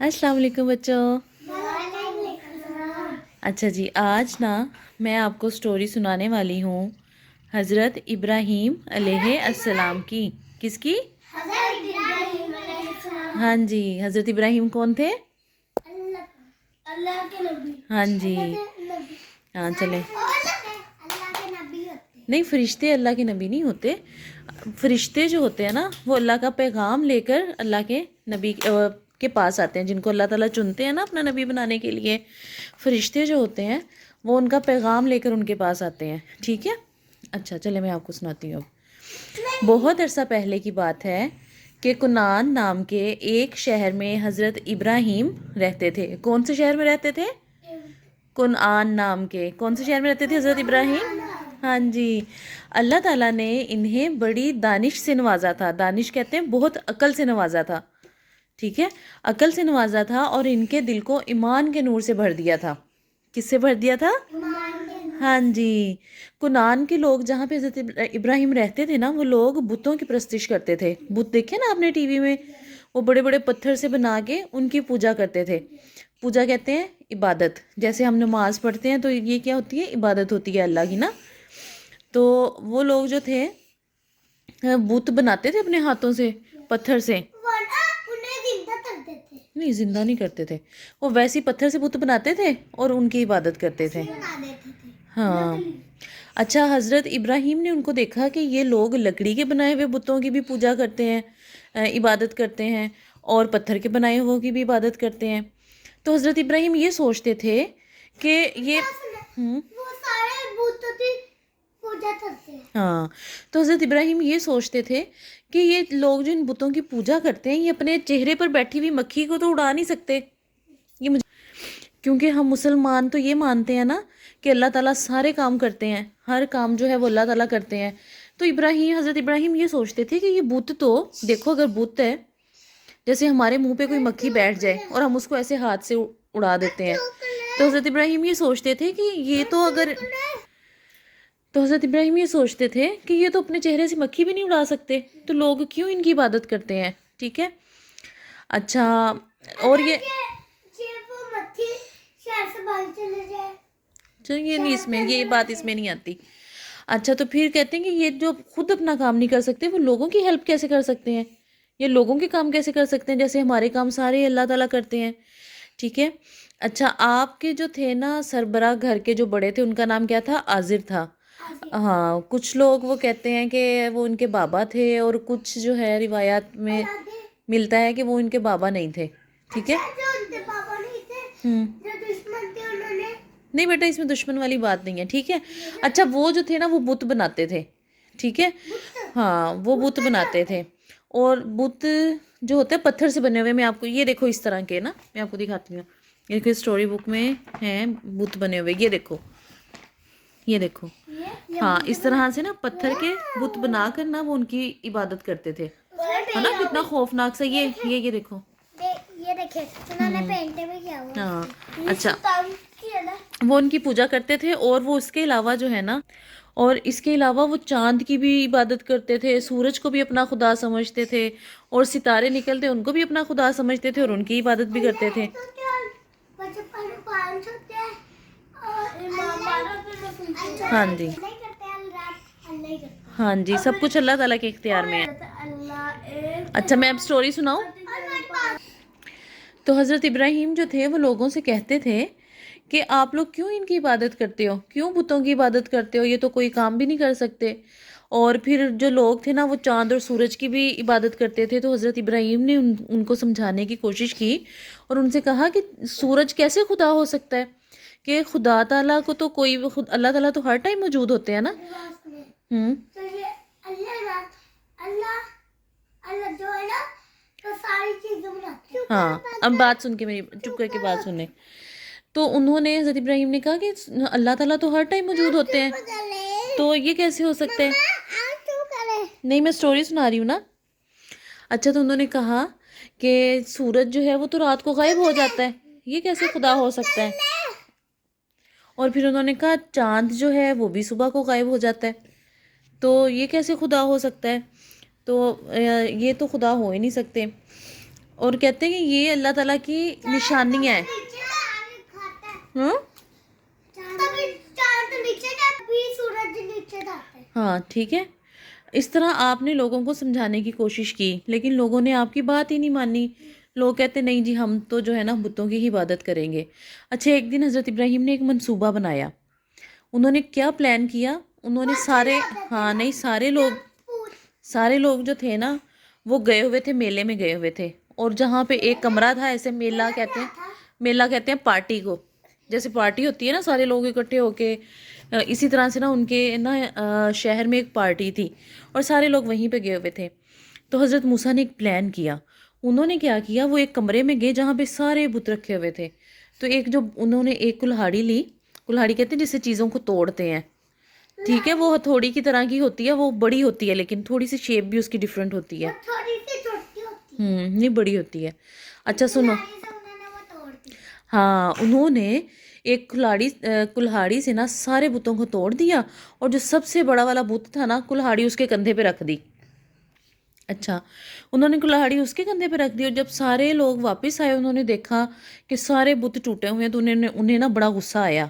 السلام علیکم بچوں۔ اچھا جی، آج نا میں آپ کو سٹوری سنانے والی ہوں حضرت ابراہیم علیہ السلام کی۔ کس کی؟ حضرت ابراہیم علیہ السلام۔ ہاں جی، حضرت ابراہیم کون تھے؟ اللہ کے نبی۔ ہاں جی، ہاں چلیں۔ نہیں، فرشتے اللہ کے نبی نہیں ہوتے۔ فرشتے جو ہوتے ہیں نا وہ اللہ کا پیغام لے کر اللہ کے نبی کے پاس آتے ہیں، جن کو اللہ تعالیٰ چنتے ہیں نا اپنا نبی بنانے کے لیے۔ فرشتے جو ہوتے ہیں وہ ان کا پیغام لے کر ان کے پاس آتے ہیں، ٹھیک ہے؟ اچھا چلے میں آپ کو سناتی ہوں۔ بہت عرصہ پہلے کی بات ہے کہ کنعان نام کے ایک شہر میں حضرت ابراہیم رہتے تھے۔ کون سے شہر میں رہتے تھے؟ کنعان نام کے۔ کون سے شہر میں رہتے تھے حضرت ابراہیم؟ ہاں جی، اللہ تعالیٰ نے انہیں بڑی دانش سے نوازا تھا۔ دانش کہتے ہیں بہت عقل سے نوازا تھا، ٹھیک ہے؟ عقل سے نوازا تھا اور ان کے دل کو ایمان کے نور سے بھر دیا تھا۔ کس سے بھر دیا تھا؟ ہاں جی، کنعان کے لوگ جہاں پہ حضرت ابراہیم رہتے تھے نا، وہ لوگ بتوں کی پرستش کرتے تھے۔ بت دیکھے نا آپ نے ٹی وی میں، وہ بڑے بڑے پتھر سے بنا کے ان کی پوجا کرتے تھے۔ پوجا کہتے ہیں عبادت، جیسے ہم نماز پڑھتے ہیں تو یہ کیا ہوتی ہے؟ عبادت ہوتی ہے اللہ کی نا۔ تو وہ لوگ جو تھے بت بناتے تھے اپنے ہاتھوں سے پتھر سے۔ نہیں، زندہ نہیں کرتے تھے، وہ ویسی پتھر سے بت بناتے تھے اور ان کی عبادت کرتے تھے۔ ہاں، اچھا، حضرت ابراہیم نے ان کو دیکھا کہ یہ لوگ لکڑی کے بنائے ہوئے بتوں کی بھی پوجا کرتے ہیں، عبادت کرتے ہیں، اور پتھر کے بنائے ہوئے کی بھی عبادت کرتے ہیں۔ تو حضرت ابراہیم یہ سوچتے تھے کہ یہ ہاں، تو حضرت ابراہیم یہ سوچتے تھے کہ یہ لوگ جو ان بتوں کی پوجا کرتے ہیں، یہ اپنے چہرے پر بیٹھی ہوئی مکھی کو تو اڑا نہیں سکتے۔ یہ مجھے، کیونکہ ہم مسلمان تو یہ مانتے ہیں نا کہ اللہ تعالیٰ سارے کام کرتے ہیں، ہر کام جو ہے وہ اللہ تعالیٰ کرتے ہیں۔ تو حضرت ابراہیم یہ سوچتے تھے کہ یہ بت تو دیکھو، اگر بت ہے، جیسے ہمارے منہ پہ کوئی مکھی بیٹھ جائے اور ہم اس کو ایسے ہاتھ سے اڑا دیتے ہیں، تو حضرت ابراہیم یہ سوچتے تھے کہ یہ اپنے چہرے سے مکھی بھی نہیں اڑا سکتے، تو لوگ کیوں ان کی عبادت کرتے ہیں، ٹھیک ہے؟ اچھا، اور یہ نہیں، اس میں یہ بات اس میں نہیں آتی۔ اچھا، تو پھر کہتے ہیں کہ یہ جو خود اپنا کام نہیں کر سکتے، وہ لوگوں کی ہیلپ کیسے کر سکتے ہیں؟ یہ لوگوں کے کام کیسے کر سکتے ہیں جیسے ہمارے کام سارے اللہ تعالیٰ کرتے ہیں، ٹھیک ہے؟ اچھا، آپ کے جو تھے نا سربراہ گھر کے جو بڑے تھے، ان کا نام کیا تھا؟ آذر تھا۔ ہاں، کچھ لوگ وہ کہتے ہیں کہ وہ ان کے بابا تھے، اور کچھ جو ہے روایات میں ملتا ہے کہ وہ ان کے بابا نہیں تھے، ٹھیک ہے؟ نہیں بیٹا، اس میں دشمن والی بات نہیں ہے، ٹھیک ہے؟ اچھا، وہ جو تھے نا وہ بت بناتے تھے، ٹھیک ہے؟ ہاں، وہ بت بناتے تھے، اور بت جو ہوتے ہیں پتھر سے بنے ہوئے، میں آپ کو یہ دیکھو اس طرح کے نا، میں آپ کو دکھاتی ہوں، یہ کوئی اسٹوری بک میں ہیں بت بنے ہوئے، یہ دیکھو، یہ دیکھو، ہاں، اس طرح سے نا پتھر کے بت بنا کر نا وہ ان کی عبادت کرتے تھے، ہے نا؟ کتنا خوفناک سا، یہ دیکھو، ہاں۔ اچھا، وہ ان کی پوجا کرتے تھے، اور وہ اس کے علاوہ جو ہے نا، اور اس کے علاوہ وہ چاند کی بھی عبادت کرتے تھے، سورج کو بھی اپنا خدا سمجھتے تھے، اور ستارے نکلتے ان کو بھی اپنا خدا سمجھتے تھے اور ان کی عبادت بھی کرتے تھے۔ ہاں جی، ہاں جی، سب کچھ اللہ تعالیٰ کے اختیار میں ہے۔ اچھا، میں اب سٹوری سناؤں؟ تو حضرت ابراہیم جو تھے وہ لوگوں سے کہتے تھے کہ آپ لوگ کیوں ان کی عبادت کرتے ہو، کیوں بتوں کی عبادت کرتے ہو، یہ تو کوئی کام بھی نہیں کر سکتے۔ اور پھر جو لوگ تھے نا وہ چاند اور سورج کی بھی عبادت کرتے تھے، تو حضرت ابراہیم نے ان کو سمجھانے کی کوشش کی اور ان سے کہا کہ سورج کیسے خدا ہو سکتا ہے، کہ خدا تعالیٰ کو تو اللہ تعالیٰ تو ہر ٹائم موجود ہوتے ہیں نا۔ ہاں، اب بات سن کے، میری چپ کر کے بات سنیں۔ تو انہوں نے، حضرت ابراہیم نے کہا کہ اللہ تعالیٰ تو ہر ٹائم موجود ہوتے ہیں، تو یہ کیسے ہو سکتا ہے؟ نہیں، میں سٹوری سنا رہی ہوں نا۔ اچھا، تو انہوں نے کہا کہ سورج جو ہے وہ تو رات کو غائب ہو جاتا ہے، یہ کیسے خدا ہو سکتا ہے؟ اور پھر انہوں نے کہا چاند جو ہے وہ بھی صبح کو غائب ہو جاتا ہے، تو یہ کیسے خدا ہو سکتا ہے؟ تو یہ تو خدا ہو ہی نہیں سکتے۔ اور کہتے ہیں کہ یہ اللہ تعالیٰ کی نشانیاں ہیں. ہاں ہاں ٹھیک ہے. اس طرح آپ نے لوگوں کو سمجھانے کی کوشش کی لیکن لوگوں نے آپ کی بات ہی نہیں مانی. لوگ کہتے نہیں جی ہم تو جو ہے نا بتوں کی ہی عبادت کریں گے. اچھا ایک دن حضرت ابراہیم نے ایک منصوبہ بنایا. انہوں نے کیا پلان کیا؟ انہوں نے سارے لوگ جو تھے نا وہ گئے ہوئے تھے، میلے میں گئے ہوئے تھے. اور جہاں پہ ایک کمرہ تھا، ایسے میلہ کہتے ہیں پارٹی کو، جیسے پارٹی ہوتی ہے نا سارے لوگ اکٹھے ہو کے، اسی طرح سے نا ان کے نا شہر میں ایک پارٹی تھی اور سارے لوگ وہیں پہ گئے ہوئے تھے. تو حضرت موسیٰ نے ایک پلان کیا. انہوں نے کیا کیا، وہ ایک کمرے میں گئے جہاں پہ سارے بت رکھے ہوئے تھے. تو انہوں نے ایک کلہاڑی لی. کلہاڑی کہتے ہیں جس سے چیزوں کو توڑتے ہیں، ٹھیک ہے. وہ ہتھوڑی کی طرح کی ہوتی ہے، وہ بڑی ہوتی ہے لیکن تھوڑی سی شیپ بھی اس کی ڈیفرنٹ ہوتی ہے. نہیں بڑی ہوتی ہے. اچھا سنو، ہاں انہوں نے ایک کلہاڑی سے نا سارے بتوں کو توڑ دیا اور جو سب سے بڑا والا بت تھا نا کلہاڑی اس کے کندھے پہ رکھ دی. اچھا انہوں نے کلہاڑی اس کے کندھے پہ رکھ دی اور جب سارے لوگ واپس آئے انہوں نے دیکھا کہ سارے بت ٹوٹے ہوئے ہیں. تو انہیں نا بڑا غصہ آیا.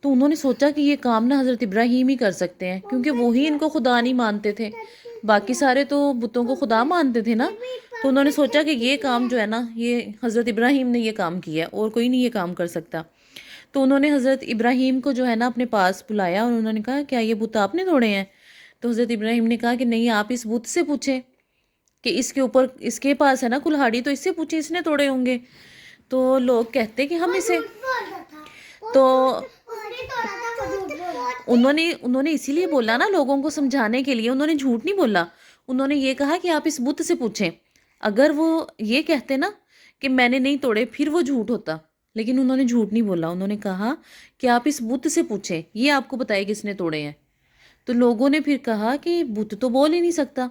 تو انہوں نے سوچا کہ یہ کام نا حضرت ابراہیم ہی کر سکتے ہیں کیونکہ وہی ان کو خدا نہیں مانتے تھے، باقی سارے تو بتوں کو خدا مانتے تھے نا. تو انہوں نے سوچا کہ یہ کام جو ہے نا یہ حضرت ابراہیم نے یہ کام کیا ہے اور کوئی نہیں یہ کام کر سکتا. تو انہوں نے حضرت ابراہیم کو جو ہے نا اپنے پاس بلایا اور انہوں نے کہا کیا یہ بت آپ نے توڑے ہیں؟ تو حضرت ابراہیم نے کہا کہ نہیں، آپ اس بت سے پوچھیں کہ اس کے پاس ہے نا کلہاڑی، تو اس سے پوچھیں اس نے توڑے ہوں گے. تو لوگ کہتے کہ ہم اسے، تو انہوں نے اسی لیے بولا نا لوگوں کو سمجھانے کے لیے، انہوں نے جھوٹ نہیں بولا. انہوں نے یہ کہا کہ آپ اس بت سے پوچھیں. اگر وہ یہ کہتے نا کہ میں نے نہیں توڑے پھر وہ جھوٹ ہوتا، لیکن انہوں نے جھوٹ نہیں بولا. انہوں نے کہا کہ آپ اس بت سے پوچھیں، یہ آپ کو بتائے کس نے توڑے ہیں. تو لوگوں نے پھر کہا کہ بت تو بول ہی نہیں سکتا.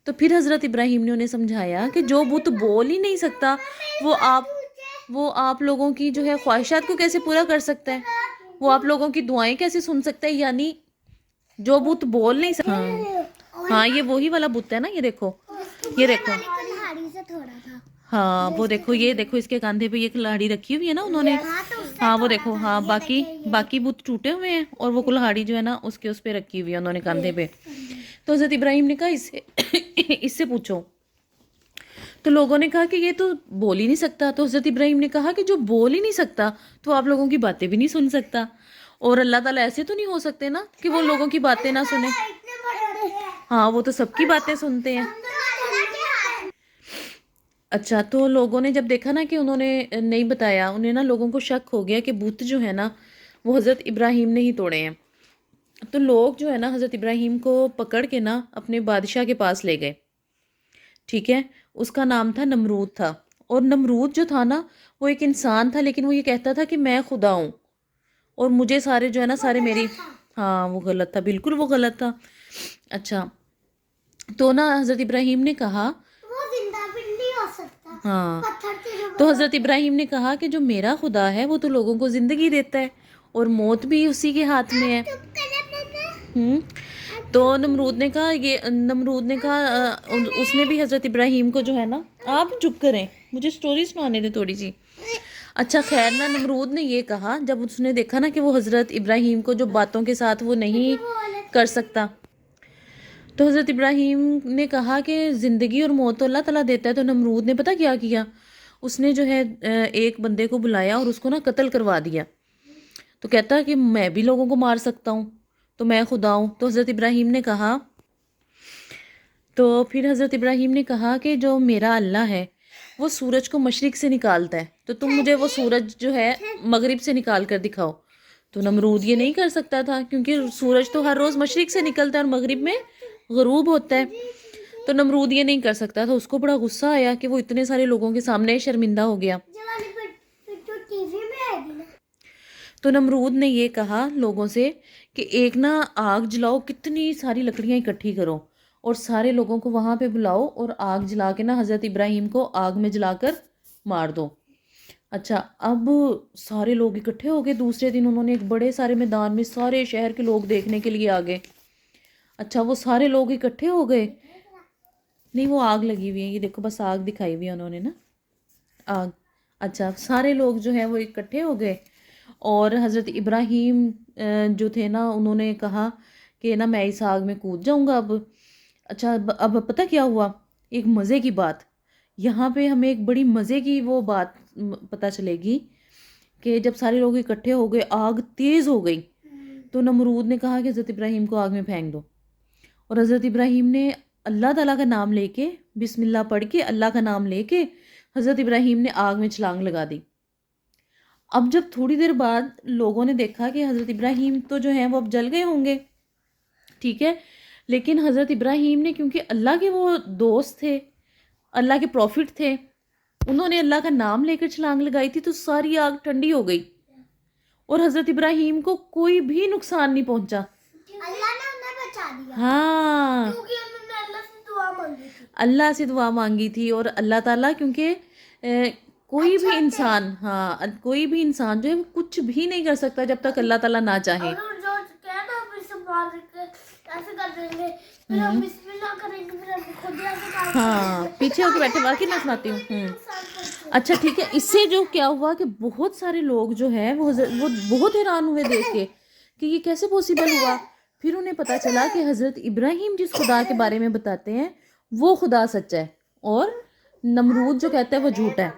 تو پھر حضرت ابراہیم نے انہیں سمجھایا کہ جو بت بول ہی نہیں سکتا وہ آپ لوگوں کی جو ہے خواہشات کو کیسے پورا کر سکتا ہے، وہ آپ لوگوں کی دعائیں کیسے سن سکتا ہے. یعنی جو بت بول نہیں سکتا. ہاں یہ وہی والا بت ہے نا، یہ دیکھو ہاں وہ دیکھو، یہ دیکھو اس کے کاندھے پہ یہ کلہاڑی رکھی ہوئی ہے نا انہوں نے. ہاں وہ دیکھو، ہاں باقی بت ٹوٹے ہوئے ہیں اور وہ کلہاڑی جو ہے نا اس پہ رکھی ہوئی ہے انہوں نے کاندھے پہ. تو حضرت ابراہیم نے کہا اس سے پوچھو. تو لوگوں نے کہا کہ یہ تو بول ہی نہیں سکتا. تو حضرت ابراہیم نے کہا کہ جو بول ہی نہیں سکتا تو آپ لوگوں کی باتیں بھی نہیں سن سکتا. اور اللہ تعالیٰ ایسے تو نہیں ہو سکتے نا کہ وہ لوگوں کی باتیں نہ سنیں. ہاں وہ تو سب کی باتیں سنتے ہیں. اچھا تو لوگوں نے جب دیکھا نا کہ انہوں نے نہیں بتایا، انہیں نا لوگوں کو شک ہو گیا کہ بت جو ہے نا وہ حضرت ابراہیم نے ہی توڑے ہیں. تو لوگ جو ہے نا حضرت ابراہیم کو پکڑ کے نا اپنے بادشاہ کے پاس لے گئے. ٹھیک ہے، اس کا نام تھا نمرود تھا. اور نمرود جو تھا نا وہ ایک انسان تھا لیکن وہ یہ کہتا تھا کہ میں خدا ہوں اور مجھے سارے جو ہے نا سارے میری. ہاں وہ غلط تھا، بالکل وہ غلط تھا. اچھا تو نا حضرت ابراہیم نے کہا، ہاں تو حضرت ابراہیم نے کہا کہ جو میرا خدا ہے وہ تو لوگوں کو زندگی دیتا ہے اور موت بھی اسی کے ہاتھ میں ہے. تو نمرود نے کہا اس نے بھی حضرت ابراہیم کو جو ہے نا، آپ چپ کریں مجھے سٹوری سنانے دیں تھوڑی سی. اچھا خیر نا، نمرود نے یہ کہا جب اس نے دیکھا نا کہ وہ حضرت ابراہیم کو جو باتوں کے ساتھ وہ نہیں کر سکتا. تو حضرت ابراہیم نے کہا کہ زندگی اور موت تو اللہ تعالیٰ دیتا ہے. تو نمرود نے پتہ کیا کیا، اس نے جو ہے ایک بندے کو بلایا اور اس کو نا قتل کروا دیا. تو کہتا ہے کہ میں بھی لوگوں کو مار سکتا ہوں تو میں خدا ہوں. تو حضرت ابراہیم نے کہا، تو پھر حضرت ابراہیم نے کہا کہ جو میرا اللہ ہے وہ سورج کو مشرق سے نکالتا ہے تو تم مجھے وہ سورج جو ہے مغرب سے نکال کر دکھاؤ. تو نمرود یہ نہیں کر سکتا تھا کیونکہ سورج تو ہر روز مشرق سے نکلتا ہے اور مغرب میں غروب ہوتا ہے. تو نمرود یہ نہیں کر سکتا تھا. اس کو بڑا غصہ آیا کہ وہ اتنے سارے لوگوں کے سامنے شرمندہ ہو گیا. تو نمرود نے یہ کہا لوگوں سے کہ ایک نا آگ جلاؤ، کتنی ساری لکڑیاں اکٹھی کرو اور سارے لوگوں کو وہاں پہ بلاؤ اور آگ جلا کے نا حضرت ابراہیم کو آگ میں جلا کر مار دو. اچھا اب سارے لوگ اکٹھے ہو گئے. دوسرے دن انہوں نے ایک بڑے سارے میدان میں سارے شہر کے لوگ دیکھنے کے لیے آ گئے. اچھا وہ سارے لوگ اکٹھے ہو گئے نہیں وہ آگ لگی ہوئی ہے, یہ دیکھو بس آگ دکھائی ہوئی ہے انہوں نے نا, آگ. اچھا سارے لوگ جو ہیں وہ اکٹھے ہو گئے, اور حضرت ابراہیم جو تھے نا انہوں نے کہا کہ نا میں اس آگ میں کود جاؤں گا اب. اچھا اب پتہ کیا ہوا, ایک مزے کی بات یہاں پہ ہمیں ایک بڑی مزے کی وہ بات پتہ چلے گی کہ جب سارے لوگ اکٹھے ہو گئے, آگ تیز ہو گئی, تو نمرود نے کہا کہ حضرت ابراہیم کو آگ میں پھینک دو, اور حضرت ابراہیم نے اللہ تعالیٰ کا نام لے کے, بسم اللہ پڑھ کے, اللہ کا نام لے کے حضرت ابراہیم نے آگ میں چھلانگ لگا دی. اب جب تھوڑی دیر بعد لوگوں نے دیکھا کہ حضرت ابراہیم تو جو ہیں وہ اب جل گئے ہوں گے, ٹھیک ہے, لیکن حضرت ابراہیم نے کیونکہ اللہ کے وہ دوست تھے, اللہ کے پروفٹ تھے, انہوں نے اللہ کا نام لے کر چھلانگ لگائی تھی, تو ساری آگ ٹھنڈی ہو گئی اور حضرت ابراہیم کو کوئی بھی نقصان نہیں پہنچا. اللہ نے انہیں بچا دیا, ہاں کیونکہ انہوں نے اللہ سے دعا مانگی تھی. اللہ سے دعا مانگی تھی, اور اللہ تعالیٰ کیونکہ کوئی بھی انسان, ہاں کوئی بھی انسان جو ہے وہ کچھ بھی نہیں کر سکتا جب تک اللہ تعالیٰ نہ چاہے. اور جو کہنا ہم اسے مار کے ایسے کر دیں گے, پھر ہم بسم اللہ کریں گے, پھر ہم خود ہی ایسے کام ہاں پیچھے ہو کے بیٹھے, واقعی میں سناتی ہوں. اچھا ٹھیک ہے, اس سے جو کیا ہوا کہ بہت سارے لوگ جو ہیں وہ بہت حیران ہوئے دیکھ کے کہ یہ کیسے پاسبل ہوا. پھر انہیں پتہ چلا کہ حضرت ابراہیم جس خدا کے بارے میں بتاتے ہیں وہ خدا سچا ہے, اور نمرود جو کہتا ہے وہ جھوٹا ہے.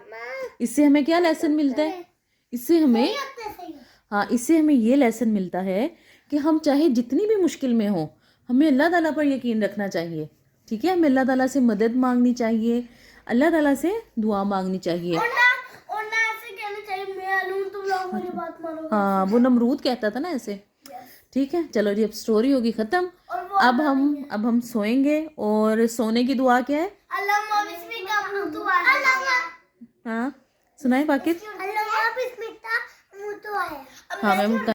اس سے ہمیں کیا لیسن ملتا ہے, اس سے ہمیں یہ لیسن ملتا ہے کہ ہم چاہے جتنی بھی مشکل میں ہوں, ہمیں اللہ تعالیٰ پر یقین رکھنا چاہیے, ٹھیک ہے, ہمیں اللہ تعالیٰ سے مدد مانگنی چاہیے, اللہ تعالیٰ سے دعا مانگنی چاہیے. اور نہ ایسے کہنا چاہیے میں ہوں تم لوگ میری بات مانو. ہاں وہ نمرود کہتا تھا نا ایسے. ٹھیک ہے چلو جی, اب سٹوری ہوگی ختم. اب ہم سوئیں گے, اور سونے کی دعا کیا ہے؟ ہاں سنائیں باقی. اللہ ہاں میں